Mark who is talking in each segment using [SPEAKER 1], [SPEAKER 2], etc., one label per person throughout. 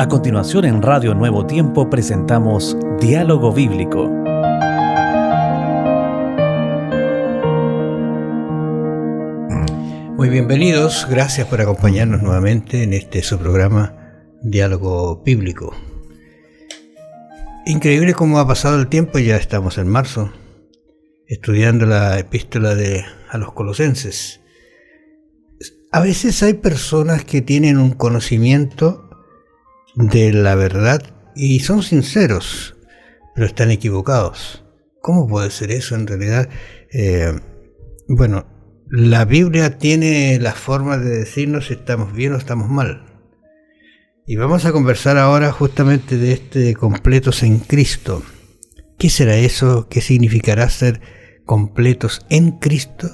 [SPEAKER 1] A continuación en Radio Nuevo Tiempo presentamos Diálogo Bíblico.
[SPEAKER 2] Muy bienvenidos, gracias por acompañarnos nuevamente en su programa Diálogo Bíblico. Increíble cómo ha pasado el tiempo, ya estamos en marzo, estudiando la epístola a los Colosenses. A veces hay personas que tienen un conocimiento de la verdad y son sinceros, pero están equivocados. ¿Cómo puede ser eso en realidad? La Biblia tiene la forma de decirnos si estamos bien o estamos mal. Y vamos a conversar ahora justamente de completos en Cristo. ¿Qué será eso? ¿Qué significará ser completos en Cristo?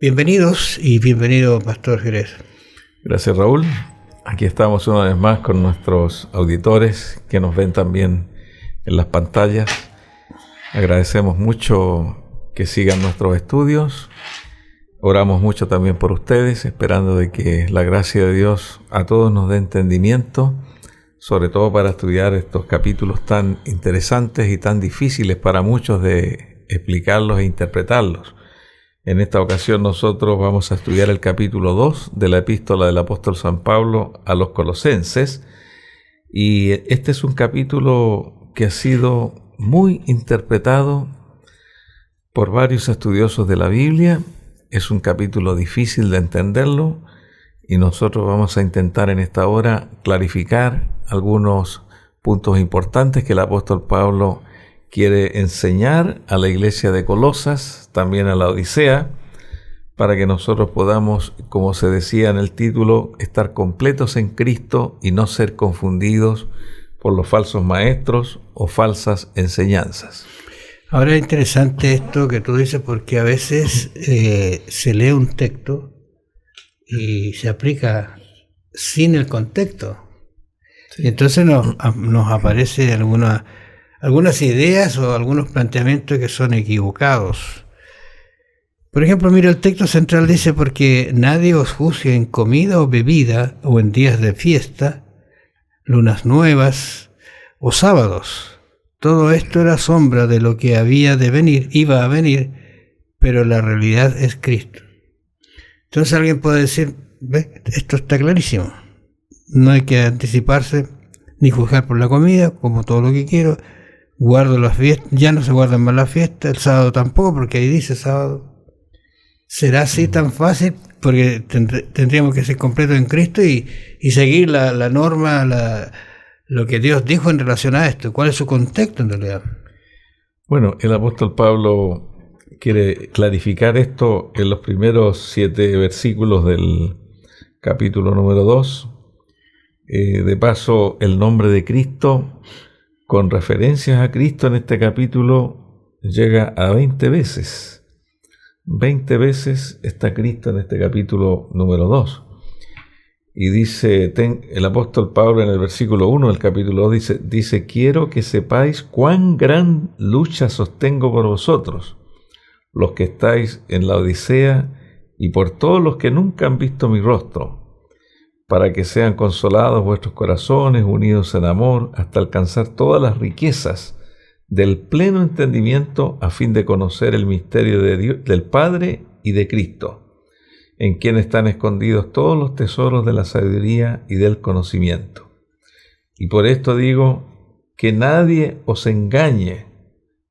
[SPEAKER 2] Bienvenidos y bienvenido, Pastor Jerez.
[SPEAKER 3] Gracias, Raúl. Aquí estamos una vez más con nuestros auditores que nos ven también en las pantallas. Agradecemos mucho que sigan nuestros estudios. Oramos mucho también por ustedes, esperando de que la gracia de Dios a todos nos dé entendimiento, sobre todo para estudiar estos capítulos tan interesantes y tan difíciles para muchos de explicarlos e interpretarlos. En esta ocasión nosotros vamos a estudiar el capítulo 2 de la epístola del apóstol San Pablo a los Colosenses, y este es un capítulo que ha sido muy interpretado por varios estudiosos de la Biblia. Es un capítulo difícil de entenderlo y nosotros vamos a intentar en esta hora clarificar algunos puntos importantes que el apóstol Pablo quiere enseñar a la iglesia de Colosas, también a la Odisea, para que nosotros podamos, como se decía en el título, estar completos en Cristo y no ser confundidos por los falsos maestros o falsas enseñanzas.
[SPEAKER 2] Ahora es interesante esto que tú dices, porque a veces se lee un texto y se aplica sin el contexto. Sí. Y entonces nos aparece algunas ideas o algunos planteamientos que son equivocados. Por ejemplo, mira, el texto central dice: porque nadie os juzgue en comida o bebida, o en días de fiesta, lunas nuevas o sábados. Todo esto era sombra de lo que iba a venir, pero la realidad es Cristo. Entonces alguien puede decir: ve, esto está clarísimo. No hay que anticiparse ni juzgar por la comida, como todo lo que quiero. Guardo las fiestas, ya no se guardan más las fiestas, el sábado tampoco, porque ahí dice sábado. ¿Será así tan fácil? Porque tendríamos que ser completos en Cristo y seguir la norma, lo que Dios dijo en relación a esto. ¿Cuál es su contexto en realidad?
[SPEAKER 3] Bueno, el apóstol Pablo quiere clarificar esto en los primeros 7 versículos del capítulo número 2. De paso, el nombre de Cristo, con referencias a Cristo en este capítulo, llega a 20 veces. 20 veces está Cristo en este capítulo número 2. Y dice el apóstol Pablo en el versículo 1 del capítulo 2, dice: quiero que sepáis cuán gran lucha sostengo por vosotros, los que estáis en la Odisea, y por todos los que nunca han visto mi rostro, para que sean consolados vuestros corazones, unidos en amor, hasta alcanzar todas las riquezas del pleno entendimiento, a fin de conocer el misterio de Dios, del Padre y de Cristo, en quien están escondidos todos los tesoros de la sabiduría y del conocimiento. Y por esto digo, que nadie os engañe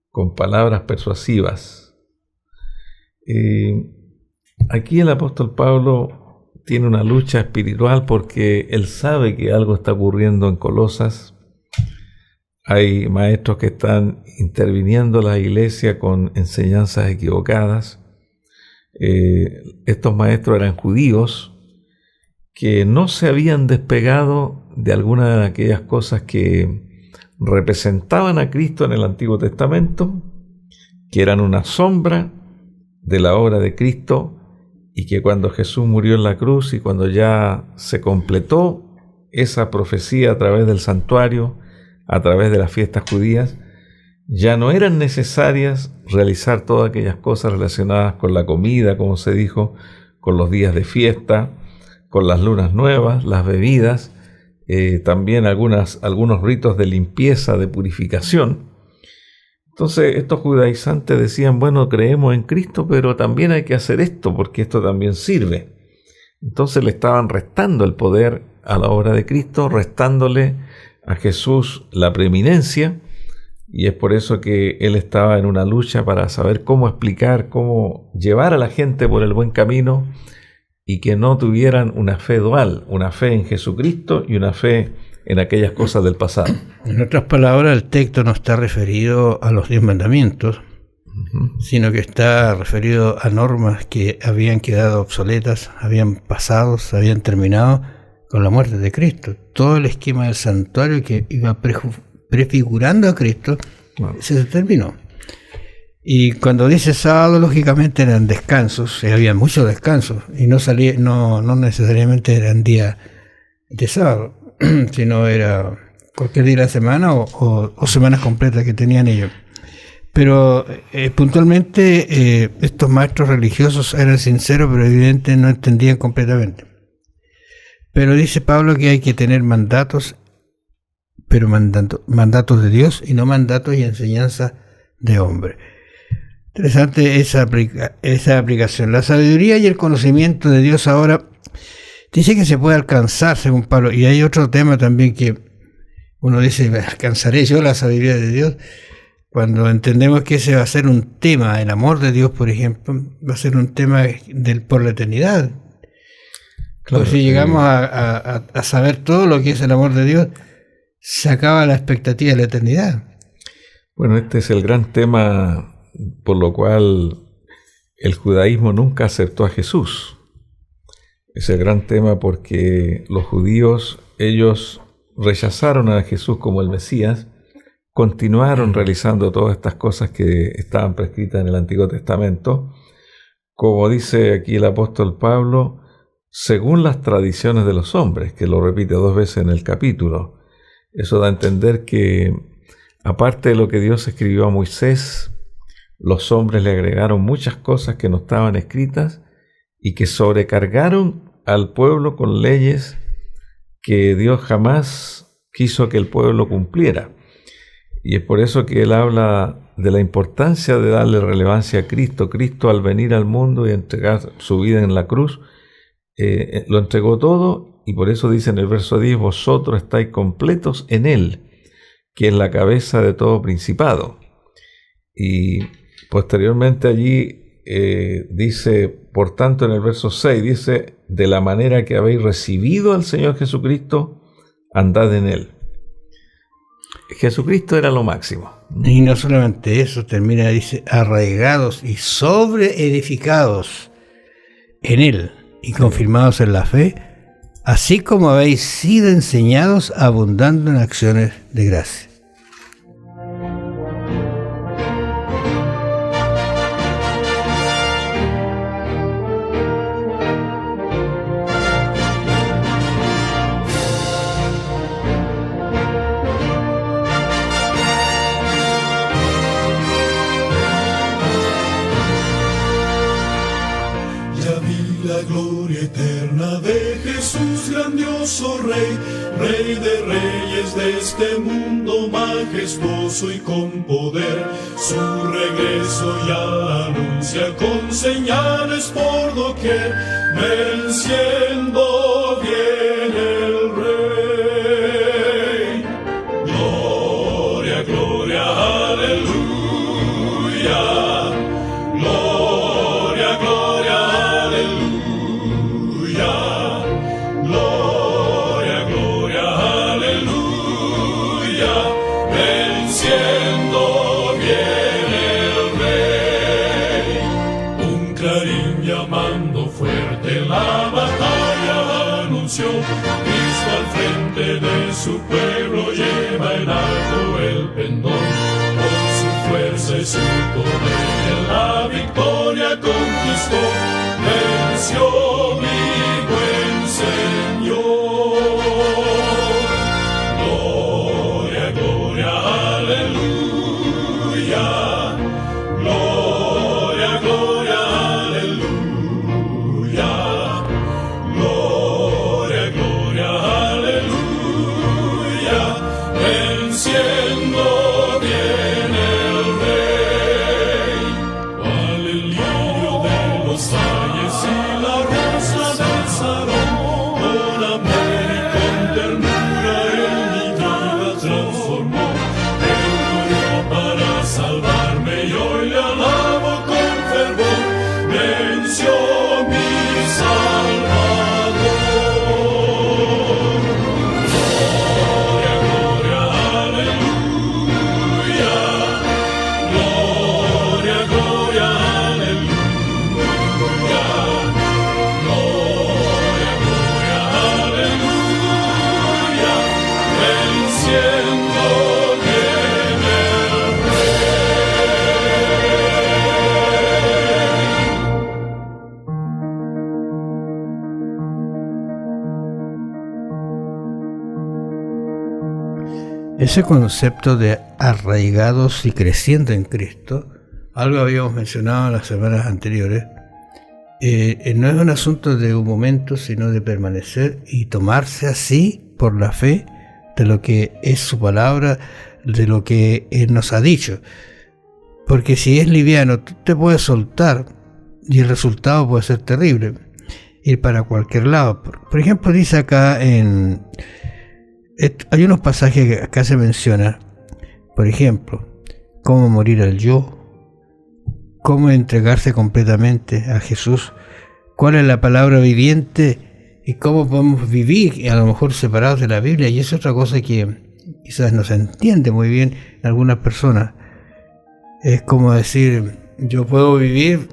[SPEAKER 3] con palabras persuasivas. Aquí el apóstol Pablo tiene una lucha espiritual, porque él sabe que algo está ocurriendo en Colosas. Hay maestros que están interviniendo en la iglesia con enseñanzas equivocadas. Estos maestros eran judíos que no se habían despegado de alguna de aquellas cosas que representaban a Cristo en el Antiguo Testamento, que eran una sombra de la obra de Cristo, y que cuando Jesús murió en la cruz y cuando ya se completó esa profecía a través del santuario, a través de las fiestas judías, ya no eran necesarias realizar todas aquellas cosas relacionadas con la comida, como se dijo, con los días de fiesta, con las lunas nuevas, las bebidas. también algunos ritos de limpieza, de purificación. Entonces estos judaizantes decían, bueno, creemos en Cristo, pero también hay que hacer esto, porque esto también sirve. Entonces le estaban restando el poder a la obra de Cristo, restándole a Jesús la preeminencia, y es por eso que él estaba en una lucha para saber cómo explicar, cómo llevar a la gente por el buen camino, y que no tuvieran una fe dual, una fe en Jesucristo y una fe en aquellas cosas del pasado.
[SPEAKER 2] En otras palabras, el texto no está referido a los 10 mandamientos, sino que está referido a normas que habían quedado obsoletas, habían pasado, se habían terminado con la muerte de Cristo. Todo el esquema del santuario que iba prefigurando a Cristo, se terminó. Y cuando dice sábado, lógicamente eran descansos, había muchos descansos, y no necesariamente eran días de sábado, sino era cualquier día de la semana o semanas completas que tenían ellos. Pero puntualmente estos maestros religiosos eran sinceros, pero evidentemente no entendían completamente. Pero dice Pablo que hay que tener mandatos, pero mandatos de Dios y no mandatos y enseñanza de hombre. Interesante esa aplicación. La sabiduría y el conocimiento de Dios ahora dice que se puede alcanzar, según Pablo. Y hay otro tema también que uno dice, ¿alcanzaré yo la sabiduría de Dios? Cuando entendemos que ese va a ser un tema, el amor de Dios, por ejemplo, va a ser un tema por la eternidad. Claro, pues si llegamos a saber todo lo que es el amor de Dios, se acaba la expectativa de la eternidad.
[SPEAKER 3] Bueno, este es el gran tema por lo cual el judaísmo nunca aceptó a Jesús. Es el gran tema porque los judíos, ellos rechazaron a Jesús como el Mesías, continuaron realizando todas estas cosas que estaban prescritas en el Antiguo Testamento, como dice aquí el apóstol Pablo, según las tradiciones de los hombres, que lo repite 2 veces en el capítulo. Eso da a entender que, aparte de lo que Dios escribió a Moisés, los hombres le agregaron muchas cosas que no estaban escritas y que sobrecargaron al pueblo con leyes que Dios jamás quiso que el pueblo cumpliera. Y es por eso que él habla de la importancia de darle relevancia a Cristo. Cristo, al venir al mundo y entregar su vida en la cruz, lo entregó todo, y por eso dice en el verso 10, vosotros estáis completos en él, que es la cabeza de todo principado. Y posteriormente allí dice, por tanto en el verso 6, dice, de la manera que habéis recibido al Señor Jesucristo, andad en él. Jesucristo era lo máximo.
[SPEAKER 2] Y no solamente eso, termina, dice, arraigados y sobreedificados en él y confirmados en la fe, así como habéis sido enseñados, abundando en acciones de gracia.
[SPEAKER 4] Rey de reyes de este mundo majestuoso y con poder, su regreso ya anuncia con señales por doquier, venciendo viene el Rey. Gloria, gloria, aleluya. Gloria, gloria, aleluya. Cristo al frente de su pueblo lleva en alto el pendón, con su fuerza y su poder la victoria conquistó, venció mi buen Señor. Gloria, gloria, aleluya. Gloria, gloria, aleluya. Gloria, gloria, aleluya.
[SPEAKER 2] Ese concepto de arraigados y creciendo en Cristo, algo habíamos mencionado en las semanas anteriores, no es un asunto de un momento, sino de permanecer y tomarse así por la fe de lo que es su palabra, de lo que Él nos ha dicho. Porque si es liviano, tú te puedes soltar y el resultado puede ser terrible, ir para cualquier lado. Por ejemplo, dice acá hay unos pasajes que acá se menciona, por ejemplo, cómo morir al yo, cómo entregarse completamente a Jesús, cuál es la palabra viviente y cómo podemos vivir, a lo mejor separados de la Biblia. Y es otra cosa que quizás no se entiende muy bien en algunas personas. Es como decir, yo puedo vivir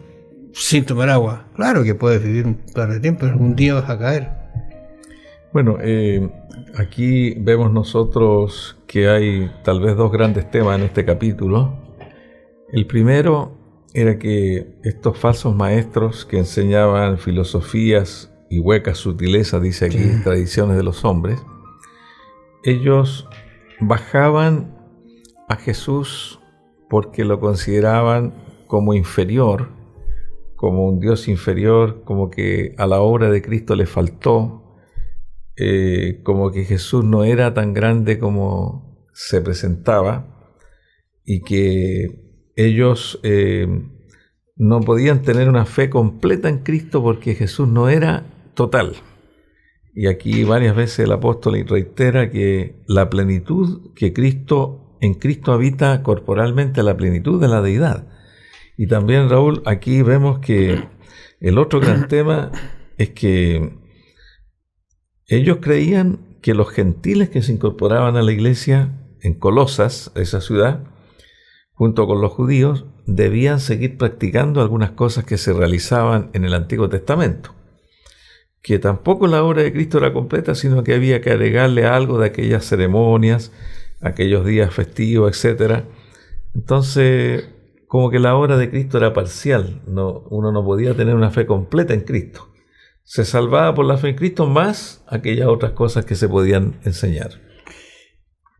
[SPEAKER 2] sin tomar agua. Claro que puedes vivir un par de tiempo, pero algún día vas a caer.
[SPEAKER 3] Bueno, aquí vemos nosotros que hay tal vez dos grandes temas en este capítulo. El primero era que estos falsos maestros que enseñaban filosofías y huecas sutilezas, dice aquí, tradiciones de los hombres, ellos bajaban a Jesús porque lo consideraban como inferior, como un Dios inferior, como que a la obra de Cristo le faltó, como que Jesús no era tan grande como se presentaba, y que ellos no podían tener una fe completa en Cristo porque Jesús no era total. Y aquí varias veces el apóstol reitera que la plenitud que en Cristo habita corporalmente, la plenitud de la deidad. Y también, Raúl, aquí vemos que el otro gran tema es que ellos creían que los gentiles que se incorporaban a la iglesia en Colosas, esa ciudad, junto con los judíos, debían seguir practicando algunas cosas que se realizaban en el Antiguo Testamento. Que tampoco la obra de Cristo era completa, sino que había que agregarle algo de aquellas ceremonias, aquellos días festivos, etc. Entonces, como que la obra de Cristo era parcial. Uno no podía tener una fe completa en Cristo. Se salvaba por la fe en Cristo más aquellas otras cosas que se podían enseñar.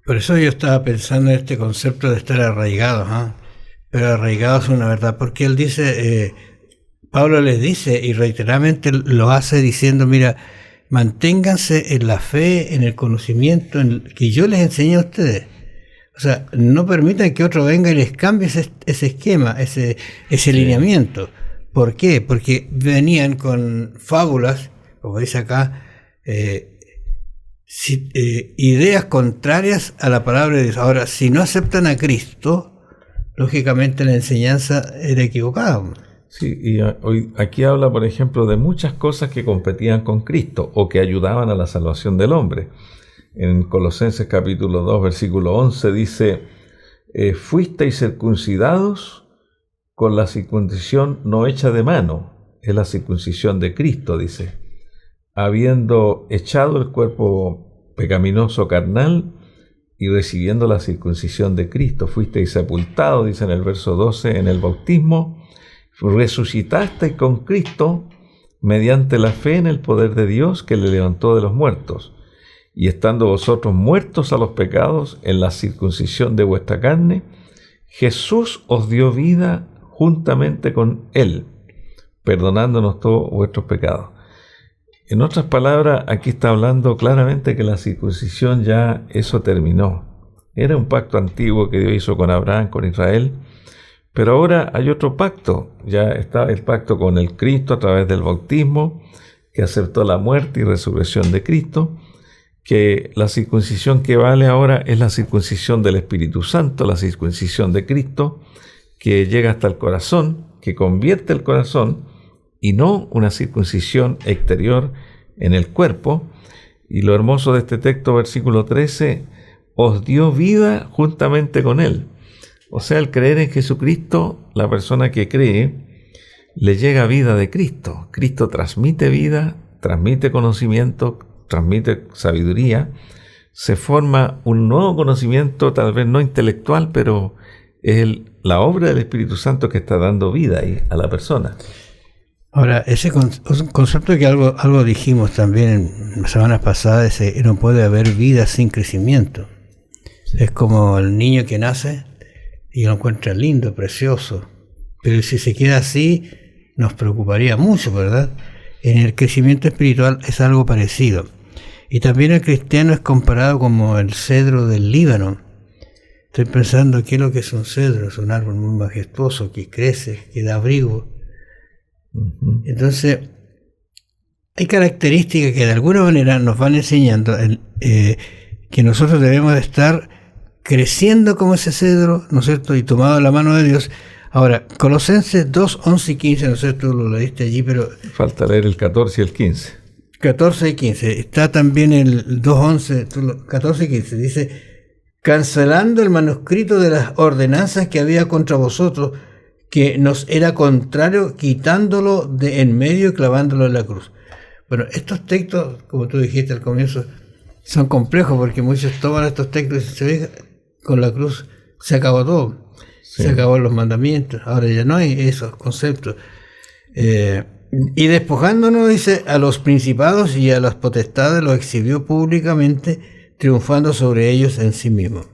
[SPEAKER 2] Por eso yo estaba pensando en este concepto de estar arraigados, pero arraigados es una verdad, porque él dice, Pablo les dice, y reiteradamente lo hace diciendo, mira, manténganse en la fe, en el conocimiento que yo les enseñé a ustedes. O sea, no permitan que otro venga y les cambie ese esquema, ese lineamiento. ¿Por qué? Porque venían con fábulas, como dice acá, ideas contrarias a la palabra de Dios. Ahora, si no aceptan a Cristo, lógicamente la enseñanza era equivocada.
[SPEAKER 3] Sí, y hoy aquí habla, por ejemplo, de muchas cosas que competían con Cristo o que ayudaban a la salvación del hombre. En Colosenses capítulo 2, versículo 11 dice, fuisteis circuncidados con la circuncisión no hecha de mano, es la circuncisión de Cristo, dice, habiendo echado el cuerpo pecaminoso carnal y recibiendo la circuncisión de Cristo, fuisteis sepultados, dice en el verso 12, en el bautismo, resucitasteis con Cristo mediante la fe en el poder de Dios que le levantó de los muertos, y estando vosotros muertos a los pecados en la circuncisión de vuestra carne, Jesús os dio vida juntamente con Él, perdonándonos todos vuestros pecados. En otras palabras, aquí está hablando claramente que la circuncisión ya eso terminó. Era un pacto antiguo que Dios hizo con Abraham, con Israel, pero ahora hay otro pacto. Ya está el pacto con el Cristo a través del bautismo, que aceptó la muerte y resurrección de Cristo, que la circuncisión que vale ahora es la circuncisión del Espíritu Santo, la circuncisión de Cristo, que llega hasta el corazón, que convierte el corazón, y no una circuncisión exterior en el cuerpo. Y lo hermoso de este texto, versículo 13, os dio vida juntamente con Él. O sea, al creer en Jesucristo, la persona que cree, le llega vida de Cristo. Cristo transmite vida, transmite conocimiento, transmite sabiduría, se forma un nuevo conocimiento, tal vez no intelectual, pero es la obra del Espíritu Santo que está dando vida ahí a la persona.
[SPEAKER 2] Ahora, ese concepto que algo dijimos también en las semanas pasadas, no puede haber vida sin crecimiento. Es como el niño que nace y lo encuentra lindo, precioso. Pero si se queda así, nos preocuparía mucho, ¿verdad? En el crecimiento espiritual es algo parecido. Y también el cristiano es comparado como el cedro del Líbano. Estoy pensando qué es lo que es un cedro. Es un árbol muy majestuoso que crece, que da abrigo. Entonces, hay características que de alguna manera nos van enseñando que nosotros debemos de estar creciendo como ese cedro, ¿no es cierto? Y tomado la mano de Dios. Ahora, Colosenses 2, 11 y 15, no sé, tú lo leíste allí, pero...
[SPEAKER 3] Falta leer el 14 y el 15.
[SPEAKER 2] 14 y 15. Está también el 2, 11, 14 y 15. Dice, cancelando el manuscrito de las ordenanzas que había contra vosotros, que nos era contrario, quitándolo de en medio y clavándolo en la cruz. Bueno, estos textos, como tú dijiste al comienzo, son complejos porque muchos toman estos textos y se ve con la cruz se acabó todo. Sí. Se acabó los mandamientos, ahora ya no hay esos conceptos. Y despojándonos, dice, a los principados y a las potestades los exhibió públicamente, triunfando sobre ellos en sí mismo.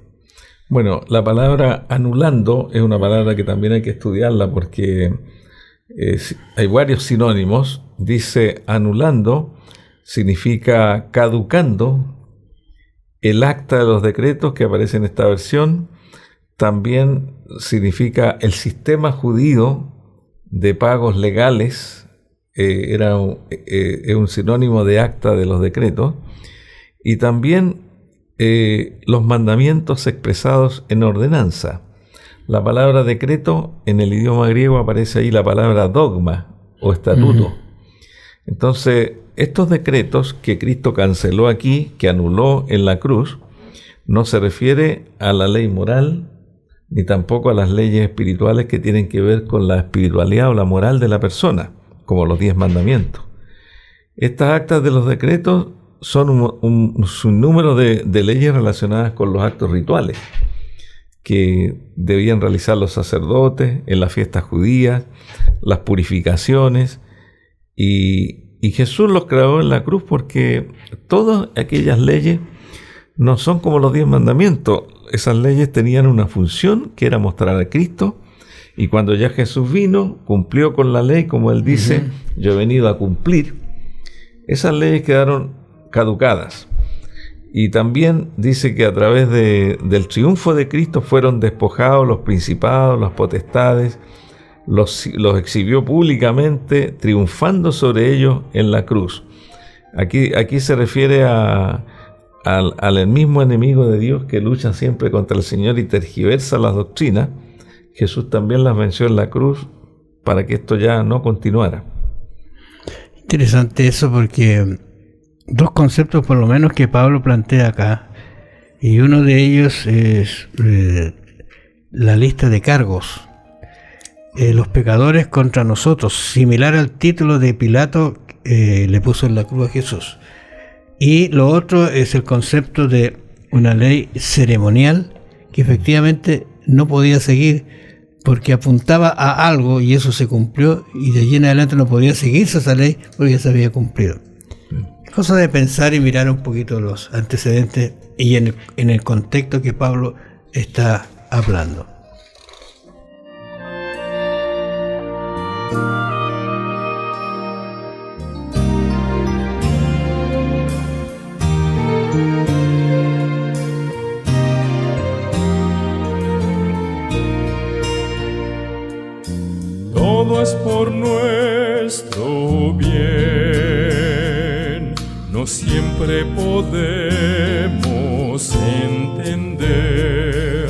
[SPEAKER 3] Bueno, la palabra anulando es una palabra que también hay que estudiarla porque hay varios sinónimos. Dice anulando, significa caducando el acta de los decretos que aparece en esta versión. También significa el sistema judío de pagos legales, es un sinónimo de acta de los decretos, y también los mandamientos expresados en ordenanza. La palabra decreto en el idioma griego aparece ahí la palabra dogma o estatuto. Entonces, estos decretos que Cristo canceló aquí, que anuló en la cruz, no se refiere a la ley moral, ni tampoco a las leyes espirituales que tienen que ver con la espiritualidad o la moral de la persona, como los 10 mandamientos. Estas actas de los decretos son un sinnúmero de leyes relacionadas con los actos rituales que debían realizar los sacerdotes en las fiestas judías, las purificaciones, y Jesús los clavó en la cruz porque todas aquellas leyes no son como los 10 mandamientos. Esas leyes tenían una función que era mostrar a Cristo, y cuando ya Jesús vino, cumplió con la ley, como él dice, yo he venido a cumplir. Esas leyes quedaron caducadas. Y también dice que a través del triunfo de Cristo fueron despojados los principados, las potestades, los exhibió públicamente, triunfando sobre ellos en la cruz. Aquí se refiere al mismo enemigo de Dios que lucha siempre contra el Señor y tergiversa las doctrinas. Jesús también las venció en la cruz para que esto ya no continuara.
[SPEAKER 2] Interesante eso, porque dos conceptos por lo menos que Pablo plantea acá, y uno de ellos es la lista de cargos. Los pecadores contra nosotros, similar al título de Pilato le puso en la cruz a Jesús. Y lo otro es el concepto de una ley ceremonial que efectivamente no podía seguir porque apuntaba a algo y eso se cumplió, y de allí en adelante no podía seguirse esa ley porque ya se había cumplido. Es cosa de pensar y mirar un poquito los antecedentes y en el contexto que Pablo está hablando.
[SPEAKER 4] Todo es por nuestro bien, no siempre podemos entender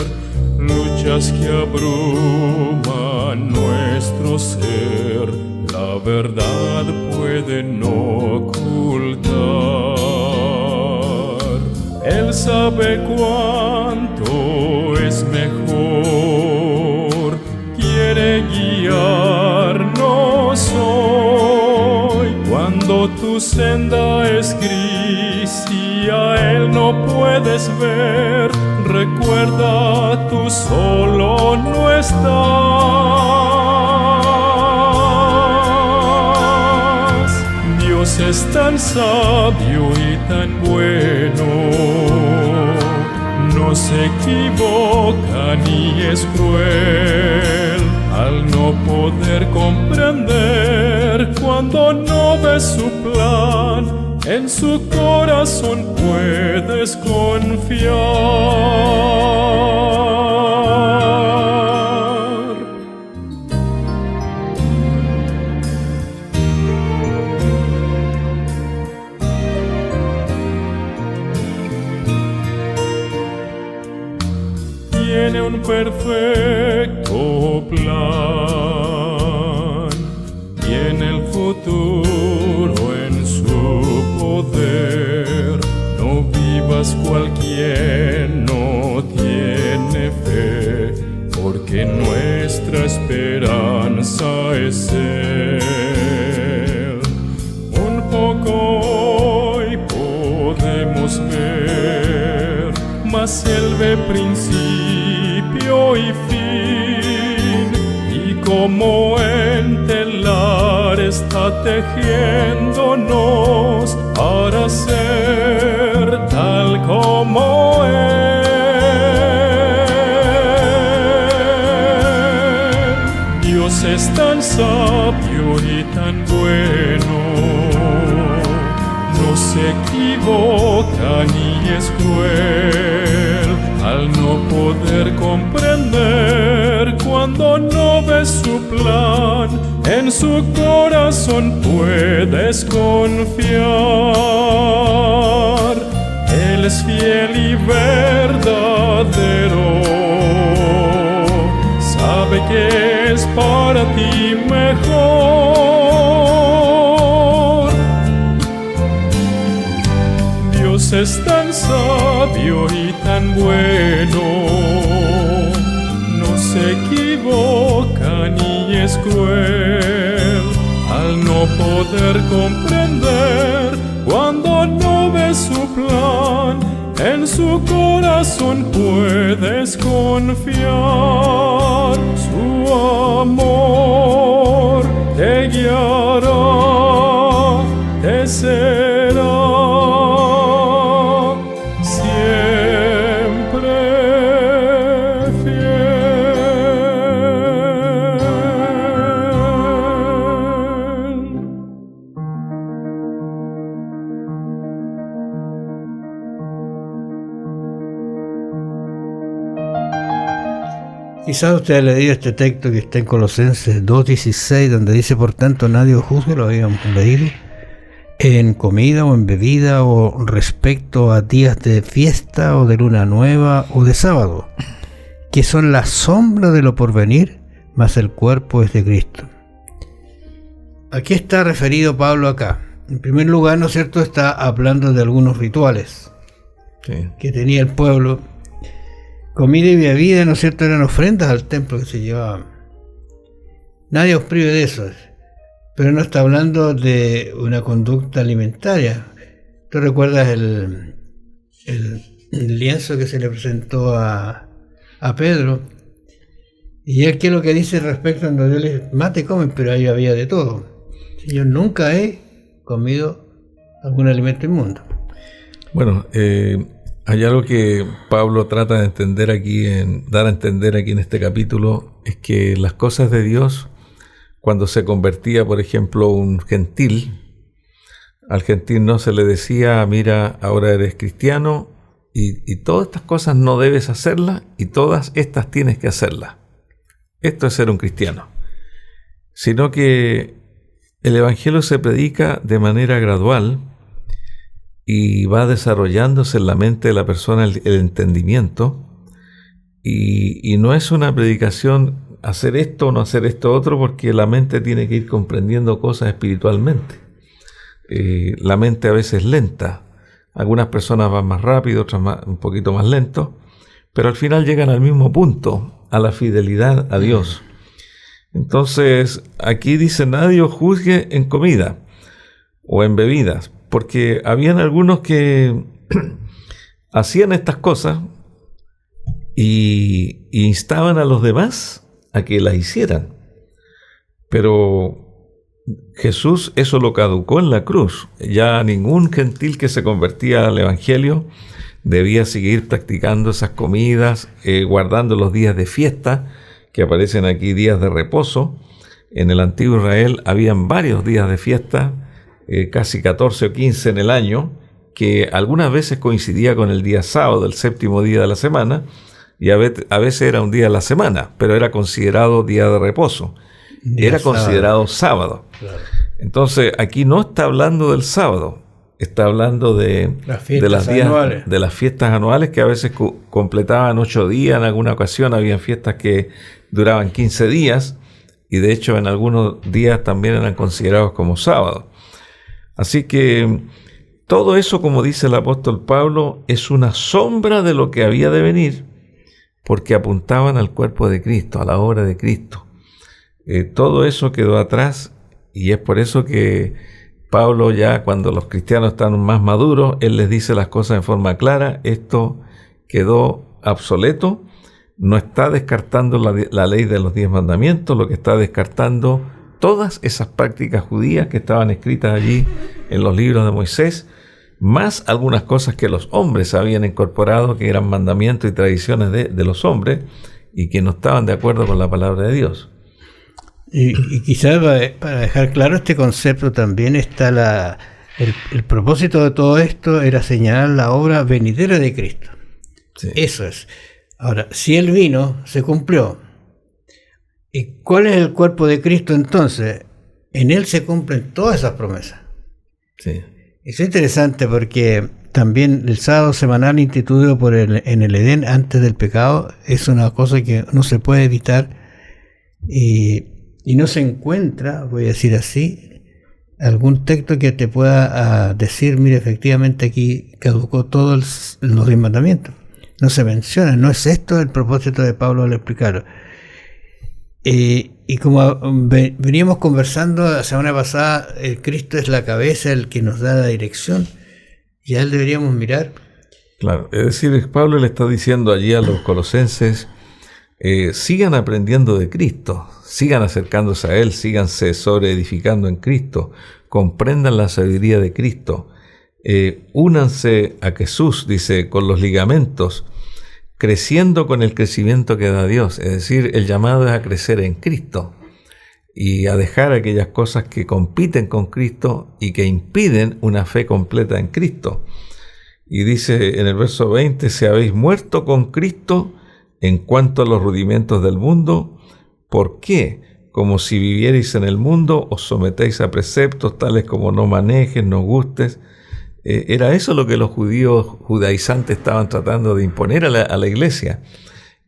[SPEAKER 4] luchas que abruman nuestro ser, la verdad puede no ocultar. Él sabe cuánto es mejor, quiere guiarnos hoy. Cuando tu senda es gris y a Él no puedes ver, recuerda, tú solo no estás. Dios es tan sabio y tan bueno, no no se equivoca ni es cruel al no poder comprender cuando no ves su plan. En su corazón puedes confiar. Tiene un perfecto plan, tiene el futuro en su poder. No vivas cual quien no tiene fe, porque nuestra esperanza es Él. Un poco hoy podemos ver, mas Él ve principio y fin, y como en telar está tejiéndonos para ser tal como Él. Dios es tan sabio y tan bueno, no se equivoca ni es cruel al no poder comprender cuando no ves su plan. En su corazón puedes confiar. Él es fiel y verdadero, sabe que es para ti mejor. Dios es tan sabio y tan bueno, no se equivoca ni es cruel al no poder comprender cuando no ves su plan. En su corazón puedes confiar. Su amor te guiará, te será
[SPEAKER 2] Quizás usted ha leído este texto que está en Colosenses 2:16, donde dice: por tanto nadie os juzgue, lo habíamos leído, en comida o en bebida o respecto a días de fiesta o de luna nueva o de sábado, que son la sombra de lo porvenir, mas el cuerpo es de Cristo. ¿A qué está referido Pablo acá? En primer lugar, ¿no es cierto?, está hablando de algunos rituales que tenía el pueblo. Comida y bebida, ¿no es cierto?, eran ofrendas al templo que se llevaban. Nadie os prive de eso, pero no está hablando de una conducta alimentaria. ¿Tú recuerdas el lienzo que se le presentó a Pedro? Y él, ¿qué es lo que dice respecto a donde él mate y comen? Pero ahí había de todo. Yo nunca he comido algún alimento inmundo.
[SPEAKER 3] Bueno, hay algo que Pablo trata de entender aquí, dar a entender aquí en este capítulo, es que las cosas de Dios, cuando se convertía, por ejemplo, un gentil, al gentil no se le decía: mira, ahora eres cristiano y todas estas cosas no debes hacerlas y todas estas tienes que hacerlas. Esto es ser un cristiano. Sino que el evangelio se predica de manera gradual y va desarrollándose en la mente de la persona el entendimiento, y no es una predicación hacer esto o no hacer esto otro, porque la mente tiene que ir comprendiendo cosas espiritualmente. La mente a veces es lenta, algunas personas van más rápido, otras un poquito más lento, pero al final llegan al mismo punto, a la fidelidad a Dios. Entonces aquí dice: nadie os juzgue en comida o en bebidas, porque habían algunos que hacían estas cosas y instaban a los demás a que las hicieran. Pero Jesús eso lo caducó en la cruz. Ya ningún gentil que se convertía al evangelio debía seguir practicando esas comidas, guardando los días de fiesta, que aparecen aquí, días de reposo. En el antiguo Israel habían varios días de fiesta, casi 14 o 15 en el año, que algunas veces coincidía con el día sábado, el séptimo día de la semana, y a veces era un día de la semana, pero era considerado día de reposo. Era considerado sábado. Claro. Entonces, aquí no está hablando del sábado, está hablando de las fiestas anuales, que a veces completaban 8 días, en alguna ocasión habían fiestas que duraban 15 días, y de hecho en algunos días también eran considerados como sábados. Así que todo eso, como dice el apóstol Pablo, es una sombra de lo que había de venir, porque apuntaban al cuerpo de Cristo, a la obra de Cristo. Todo eso quedó atrás, y es por eso que Pablo, ya cuando los cristianos están más maduros, él les dice las cosas en forma clara. Esto quedó obsoleto, no está descartando la ley de los 10 mandamientos, lo que está descartando todas esas prácticas judías que estaban escritas allí en los libros de Moisés, más algunas cosas que los hombres habían incorporado, que eran mandamientos y tradiciones de los hombres, y que no estaban de acuerdo con la palabra de Dios.
[SPEAKER 2] Y quizás para dejar claro este concepto también está el propósito de todo esto era señalar la obra venidera de Cristo. Sí. Eso es. Ahora, si Él vino, se cumplió. ¿Y cuál es el cuerpo de Cristo entonces? En Él se cumplen todas esas promesas.
[SPEAKER 3] Sí.
[SPEAKER 2] Eso es interesante porque también el sábado semanal instituido en el Edén antes del pecado es una cosa que no se puede evitar y no se encuentra, voy a decir así, algún texto que te pueda decir, mire, efectivamente aquí caducó todos los 10 mandamientos. No se menciona, no es esto el propósito de Pablo al explicarlo. Y como veníamos conversando la semana pasada, el Cristo es la cabeza, el que nos da la dirección, y a Él deberíamos mirar.
[SPEAKER 3] Claro, es decir, Pablo le está diciendo allí a los colosenses, sigan aprendiendo de Cristo, sigan acercándose a Él, síganse sobreedificando en Cristo, comprendan la sabiduría de Cristo, únanse a Jesús, dice, con los ligamentos, creciendo con el crecimiento que da Dios. Es decir, el llamado es a crecer en Cristo y a dejar aquellas cosas que compiten con Cristo y que impiden una fe completa en Cristo. Y dice en el verso 20, si habéis muerto con Cristo en cuanto a los rudimentos del mundo, ¿por qué? Como si vivierais en el mundo, os sometéis a preceptos tales como no manejes, no gustes. Era eso lo que los judíos judaizantes estaban tratando de imponer a la iglesia,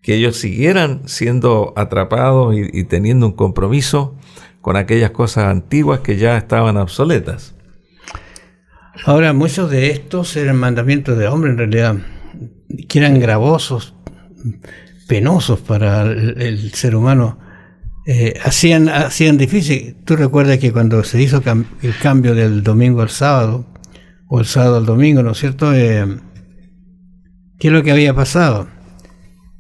[SPEAKER 3] que ellos siguieran siendo atrapados y teniendo un compromiso con aquellas cosas antiguas que ya estaban obsoletas.
[SPEAKER 2] Ahora, muchos de estos eran mandamientos de hombre en realidad, que eran gravosos, penosos para el ser humano, hacían difícil. Tú recuerdas que cuando se hizo el cambio del domingo al sábado, o el sábado al domingo, ¿no es cierto? ¿Qué es lo que había pasado?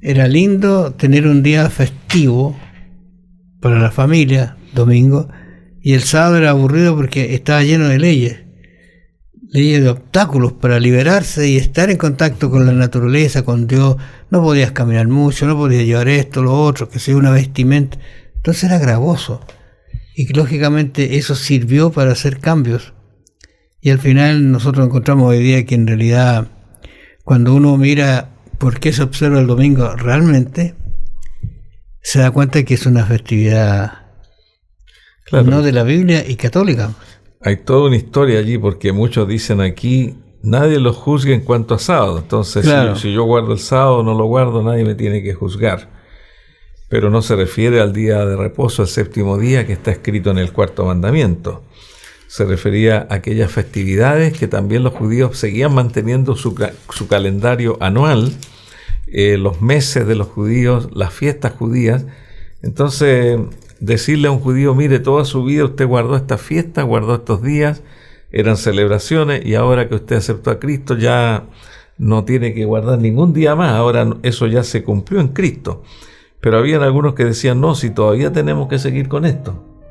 [SPEAKER 2] Era lindo tener un día festivo para la familia, domingo, y el sábado era aburrido porque estaba lleno de leyes de obstáculos para liberarse y estar en contacto con la naturaleza, con Dios. No podías caminar mucho, no podías llevar esto, lo otro, que sea una vestimenta. Entonces era gravoso. Y lógicamente eso sirvió para hacer cambios. Y al final nosotros encontramos hoy día que en realidad cuando uno mira por qué se observa el domingo realmente, se da cuenta que es una festividad, claro, no de la Biblia y católica.
[SPEAKER 3] Hay toda una historia allí porque muchos dicen aquí, nadie los juzga en cuanto a sábado. Entonces, claro, si yo guardo el sábado o no lo guardo, nadie me tiene que juzgar. Pero no se refiere al día de reposo, al séptimo día que está escrito en el 4º mandamiento. Se refería a aquellas festividades que también los judíos seguían manteniendo su calendario anual, los meses de los judíos, las fiestas judías. Entonces, decirle a un judío, mire, toda su vida usted guardó esta fiesta, guardó estos días, eran celebraciones, y ahora que usted aceptó a Cristo ya no tiene que guardar ningún día más, ahora eso ya se cumplió en Cristo. Pero habían algunos que decían, no, si todavía tenemos que seguir con esto.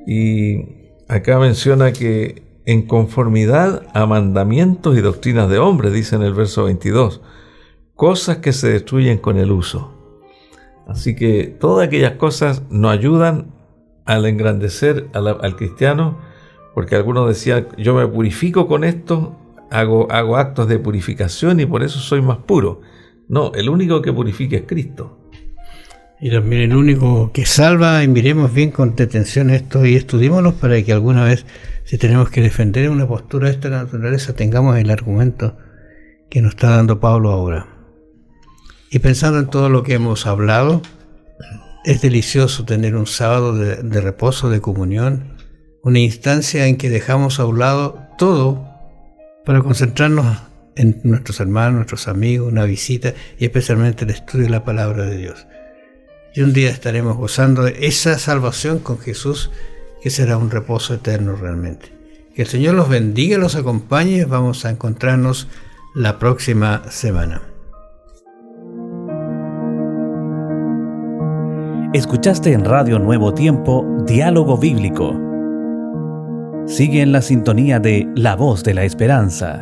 [SPEAKER 3] Y acá menciona que en conformidad a mandamientos y doctrinas de hombres, dice en el verso 22, cosas que se destruyen con el uso. Así que todas aquellas cosas nos ayudan al engrandecer al cristiano, porque algunos decían, yo me purifico con esto, hago actos de purificación y por eso soy más puro. No, el único que purifica es Cristo.
[SPEAKER 2] Y también el único que salva, y miremos bien con detención esto y estudiémoslo para que alguna vez, si tenemos que defender una postura de esta naturaleza, tengamos el argumento que nos está dando Pablo ahora. Y pensando en todo lo que hemos hablado, es delicioso tener un sábado de reposo, de comunión, una instancia en que dejamos a un lado todo para concentrarnos en nuestros hermanos, nuestros amigos, una visita y especialmente el estudio de la palabra de Dios. Y un día estaremos gozando de esa salvación con Jesús, que será un reposo eterno realmente. Que el Señor los bendiga, los acompañe. Vamos a encontrarnos la próxima semana.
[SPEAKER 1] Escuchaste en Radio Nuevo Tiempo, Diálogo Bíblico. Sigue en la sintonía de La Voz de la Esperanza.